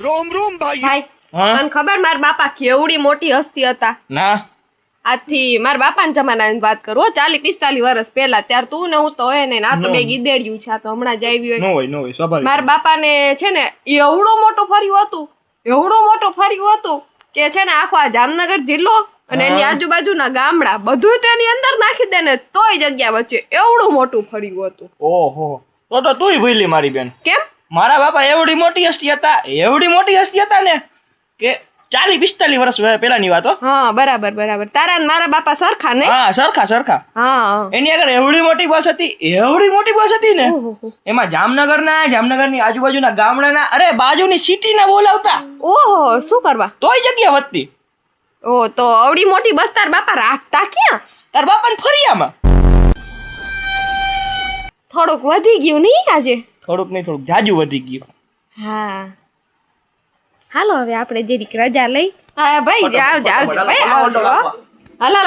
રોમ રોમ ભાઈ ભાઈ હા? તને ખબર મારા બાપા કેવડી મોટી હસ્તી હતા? ના આજથી મારા બાપાના જમાનાની વાત કરું 40-45 વર્ષ પહેલા. ત્યાર તું ને હું તો હોય ને આ તો બે ગીદેડ્યું છે. આ તો હમણાં જ આવી હોય. નો હોય સ્વાભાવિક. મારા બાપાને છે ને એવડું મોટું ફર્યું હતું કે છે ને આખો આ જામનગર જિલ્લો અને એની આજુબાજુના ગામડા બધું તેની અંદર નાખી દે ને તોય જગ્યા વચ્ચે એવડું મોટું ફર્યું હતું. ઓહો તો તુંય ભૂલી મારી બેન. કેમ? મારા બાપા એવડી મોટી હસ્તી હતા ને કે 40-45 વર્ષ પેલાની વાત હો. હા બરાબર. તારા ને મારા બાપા સરખા ને? હા સરખા. હા એની આગળ એવડી મોટી બસ હતી ને એમાં જામનગરની આજુબાજુના ગામડાના અરે બાજુની સિટી ના બોલાવતા. ઓહો શું કરવા? તોય જગ્યા વધતી. ઓ તો અવડી મોટી બસ તાર બાપા રાખતા ક્યાં? તાર બાપાને ફરિયામાં. થોડુંક વધી ગયું નહીં આજે? થોડુંક જાજુ વધી ગયું. હા હાલો હવે આપણે જરીક રજા લઈ. હા ભાઈ જાવ ભાઈ આવજો. હાલો